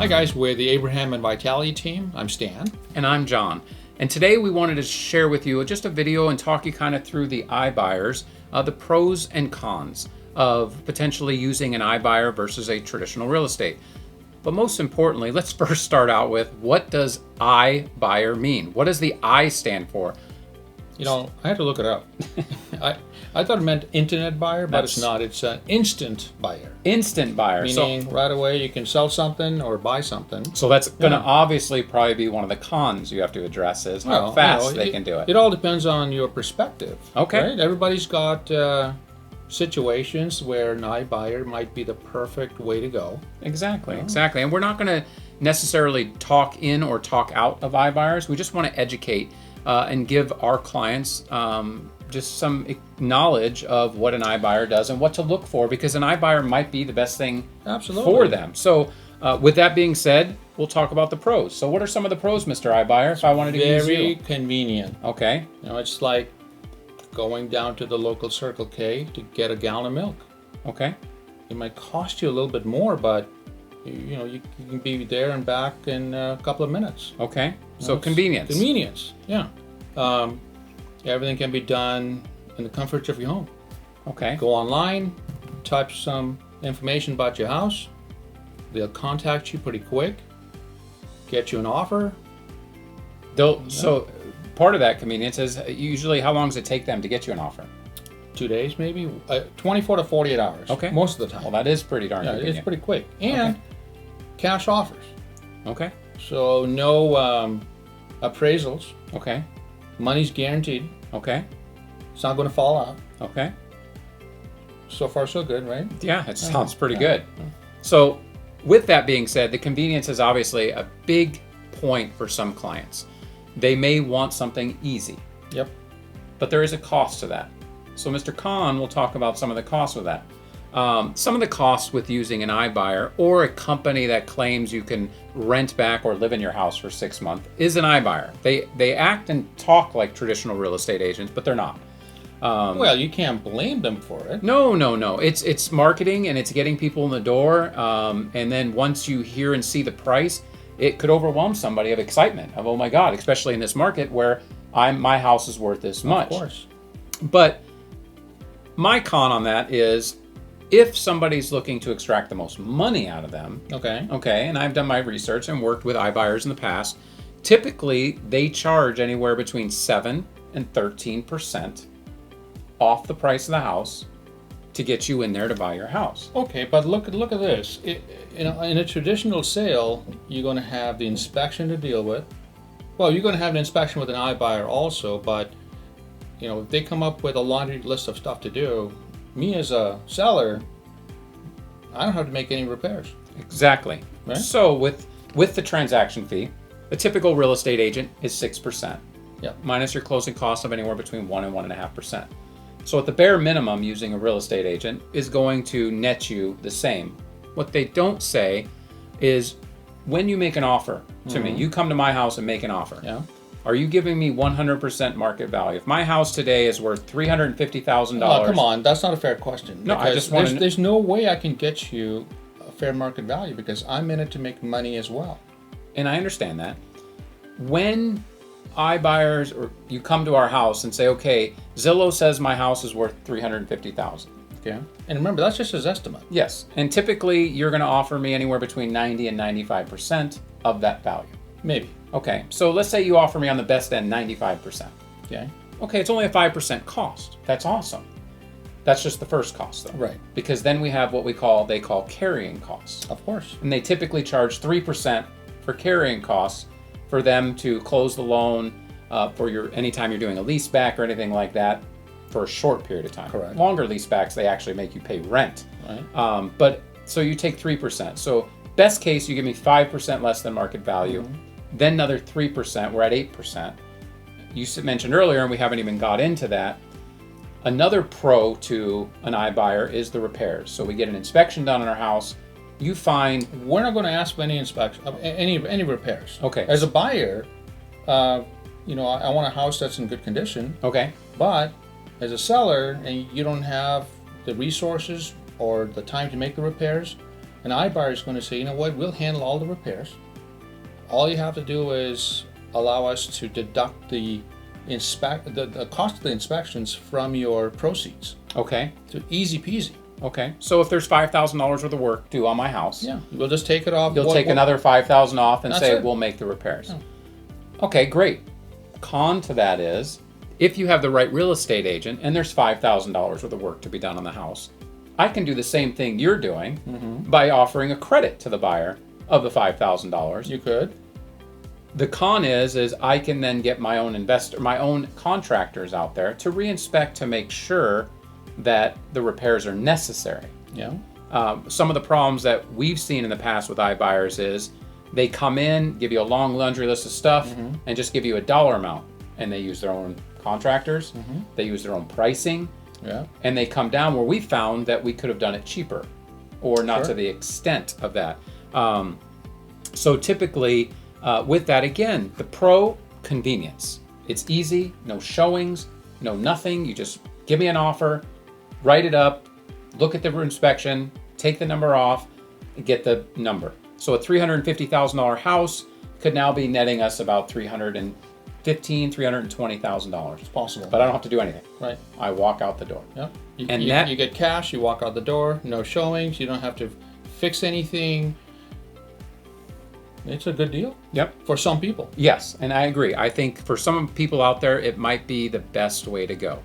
Hi guys, we're the Abraham and Vitality team. I'm Stan. And I'm John. And today we wanted to share with you just a video and talk you kind of through the iBuyers, the pros and cons of potentially using an iBuyer versus a traditional real estate. But most importantly, let's first start out with, what does iBuyer mean? What does the I stand for? You know, I had to look it up. I thought it meant internet buyer, but it's not. It's an instant buyer. Instant buyer. Meaning right away you can sell something or buy something. So that's going to obviously probably be one of the cons you have to address, is how fast they can do it. It all depends on your perspective. Okay. Right? Everybody's got situations where an iBuyer might be the perfect way to go. Exactly. And we're not going to necessarily talk in or talk out of iBuyers. We just want to educate and give our clients just some knowledge of what an iBuyer does and what to look for, because an iBuyer might be the best thing for them. So with that being said, we'll talk about the pros. So what are some of the pros, Mr. iBuyer, if I wanted to use you? Very convenient. Okay. You know, it's like going down to the local Circle K to get a gallon of milk. Okay. It might cost you a little bit more, but you can be there and back in a couple of minutes. Okay. So convenience. Convenience, yeah. Everything can be done in the comfort of your home. Okay. Go online, type some information about your house. They'll contact you pretty quick, get you an offer. So part of that convenience is usually, how long does it take them to get you an offer? 2 days, maybe 24 to 48 hours. Okay. Most of the time. Well, that is pretty darn convenient. It's pretty quick. And cash offers. Okay. So no appraisals. Okay. Money's guaranteed. Okay. It's not going to fall out. Okay. So far, so good, right? Yeah, it sounds pretty good. So with that being said, the convenience is obviously a big point for some clients. They may want something easy. Yep. But there is a cost to that. So Mr. Khan will talk about some of the costs with that. Some of the costs with using an iBuyer or a company that claims you can rent back or live in your house for 6 months is an iBuyer. They act and talk like traditional real estate agents, but they're not. Well, you can't blame them for it. No. It's marketing, and it's getting people in the door. And then once you hear and see the price, it could overwhelm somebody of excitement of, oh my God, especially in this market where my house is worth this much. Of course. But my con on that is, if somebody's looking to extract the most money out of them, okay, and I've done my research and worked with iBuyers in the past, typically they charge anywhere between 7 and 13% off the price of the house to get you in there to buy your house. Okay, but look at this. In a traditional sale, you're going to have the inspection to deal with. Well, you're going to have an inspection with an iBuyer also, but if they come up with a laundry list of stuff to do, me as a seller, I don't have to make any repairs. Exactly. Right? So with the transaction fee, a typical real estate agent is 6%. Yeah. Minus your closing costs of anywhere between 1 and 1.5%. So at the bare minimum, using a real estate agent is going to net you the same. What they don't say is, when you make an offer to me, you come to my house and make an offer. Yeah. Are you giving me 100% market value? If my house today is worth $350,000. Oh, come on, that's not a fair question. No, I just want to. There's no way I can get you a fair market value, because I'm in it to make money as well. And I understand that. When iBuyers, or you come to our house and say, okay, Zillow says my house is worth $350,000. Okay. And remember, that's just his estimate. Yes. And typically you're going to offer me anywhere between 90 and 95% of that value. Maybe. Okay. So let's say you offer me on the best end 95%. Okay. Okay, it's only a 5% cost. That's awesome. That's just the first cost, though. Right. Because then we have what they call carrying costs. Of course. And they typically charge 3% for carrying costs for them to close the loan for anytime you're doing a lease back or anything like that for a short period of time. Correct. Longer lease backs, they actually make you pay rent. Right. But so you take 3%. So best case, you give me 5% less than market value, then another 3%. We're at 8%. You mentioned earlier, and we haven't even got into that, another pro to an iBuyer is the repairs. So we get an inspection done on our house. You find we're not going to ask for any inspection, any repairs. Okay. As a buyer, I want a house that's in good condition. Okay. But as a seller, and you don't have the resources or the time to make the repairs, An iBuyer is going to say, you know what, we'll handle all the repairs. All you have to do is allow us to deduct the cost of the inspections from your proceeds. Okay. So easy peasy. Okay. So if there's $5,000 worth of work due on my house, Yeah, we'll just take it off. you'll take another $5,000 off and That's say it. we'll make the repairs. Yeah. Okay, great. Con to that is if you have the right real estate agent and there's $5,000 worth of work to be done on the house, I can do the same thing you're doing by offering a credit to the buyer of the $5,000. You could. The con is I can then get my own contractors out there to re-inspect to make sure that the repairs are necessary. Yeah. Some of the problems that we've seen in the past with iBuyers is they come in, give you a long laundry list of stuff, and just give you a dollar amount. And they use their own contractors, they use their own pricing, Yeah. and they come down where we found that we could have done it cheaper or not Sure. to the extent of that. So typically, with that, again, the pro, convenience. It's easy, no showings, no nothing. You just give me an offer, write it up, look at the inspection, take the number off, and get the number. So a $350,000 house could now be netting us about $320,000. It's possible. But I don't have to do anything. Right. I walk out the door. Yeah. You, And you, that- you get cash, you walk out the door, no showings, you don't have to fix anything. It's a good deal Yep. for some people. Yes, and I agree. I think for some people out there, it might be the best way to go.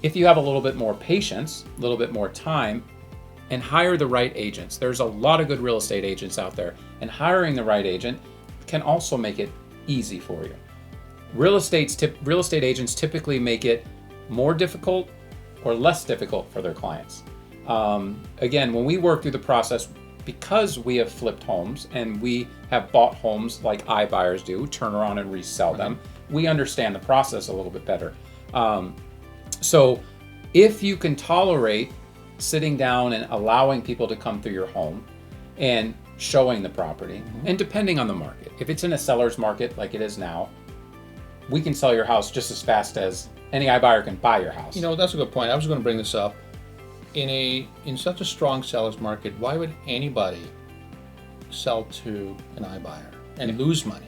If you have a little bit more patience, a little bit more time, and hire the right agents. There's a lot of good real estate agents out there, and hiring the right agent can also make it easy for you. Real estate agents typically make it more difficult or less difficult for their clients. Again, when we work through the process, because we have flipped homes and we have bought homes like iBuyers do, turn around and resell them, we understand the process a little bit better. So if you can tolerate sitting down and allowing people to come through your home and showing the property, and depending on the market, if it's in a seller's market like it is now, we can sell your house just as fast as any iBuyer can buy your house. You know, that's a good point. I was going to bring this up. In such a strong seller's market, why would anybody sell to an iBuyer and lose money?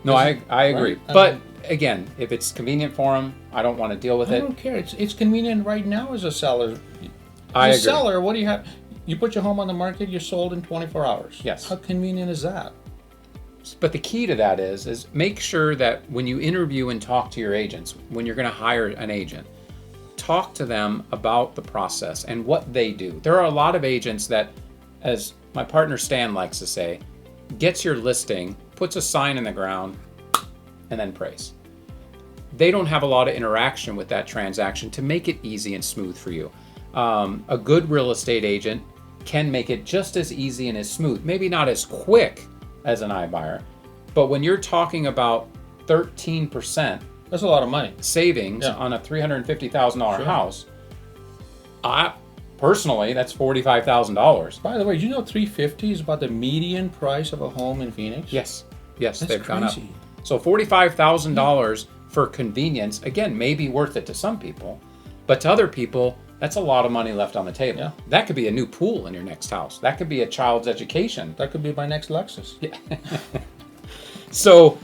No, I agree. Right? But again, if it's convenient for them, I don't want to deal with I it. don't care. It's convenient right now as a seller. I As a agree. seller, what do you have? You put your home on the market, you're sold in 24 hours. Yes. How convenient is that? But the key to that is make sure that when you interview and talk to your agents, when you're going to hire an agent, talk to them about the process and what they do. There are a lot of agents that, as my partner Stan likes to say, gets your listing, puts a sign in the ground, and then prays. They don't have a lot of interaction with that transaction to make it easy and smooth for you. A good real estate agent can make it just as easy and as smooth, maybe not as quick as an iBuyer, but when you're talking about 13% That's a lot of money. savings Yeah. on a $350,000 Sure. house, personally, that's $45,000. By the way, you know 350 is about the median price of a home in Phoenix? Yes, That's they've gone up. crazy. So $45,000 for convenience, again, may be worth it to some people, but to other people, that's a lot of money left on the table. Yeah. That could be a new pool in your next house. That could be a child's education. That could be my next Lexus. So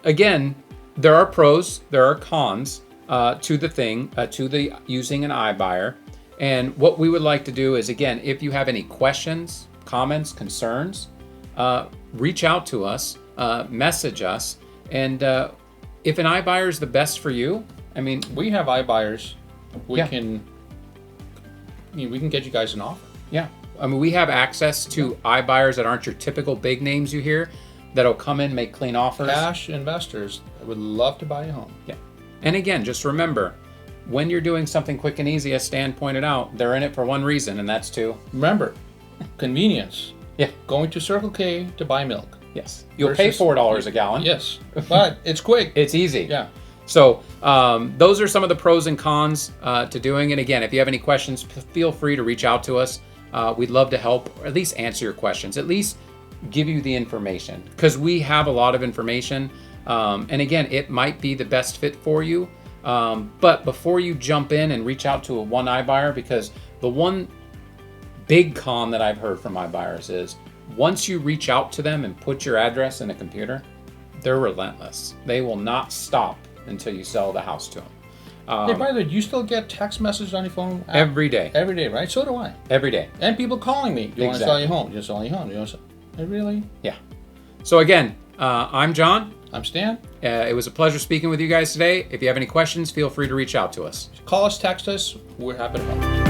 again, there are pros, there are cons to the using an iBuyer. And what we would like to do is, again, if you have any questions, comments, concerns, reach out to us, message us, and if an iBuyer is the best for you, I mean, We have iBuyers. We Yeah. can get you guys an offer. yeah, I mean, we have access to iBuyers that aren't your typical big names you hear that'll come in, make clean offers. Cash investors that would love to buy a home. Yeah. And again, just remember, when you're doing something quick and easy, as Stan pointed out, they're in it for one reason, and that's to, Remember, convenience. yeah, Going to Circle K to buy milk. yes. You'll pay Versus- $4 a gallon. Yes, but it's quick. It's easy. Yeah. So those are some of the pros and cons to doing it. Again, if you have any questions, feel free to reach out to us. We'd love to help, or at least answer your questions, at least give you the information, because we have a lot of information. And again, it might be the best fit for you. But before you jump in and reach out to a one iBuyer, because the one big con that I've heard from my buyers is once you reach out to them and put your address in a computer, they're relentless. They will not stop until you sell the house to them. Hey, by the way, do you still get text messages on your phone? Every day. Every day, right? So do I. Every day. And people calling me. Do you want to sell your home? Do you want to sell your home? Do you want to sell... Really? Yeah. So again, I'm John. I'm Stan. It was a pleasure speaking with you guys today. If you have any questions, feel free to reach out to us. Call us, text us. We're happy to help.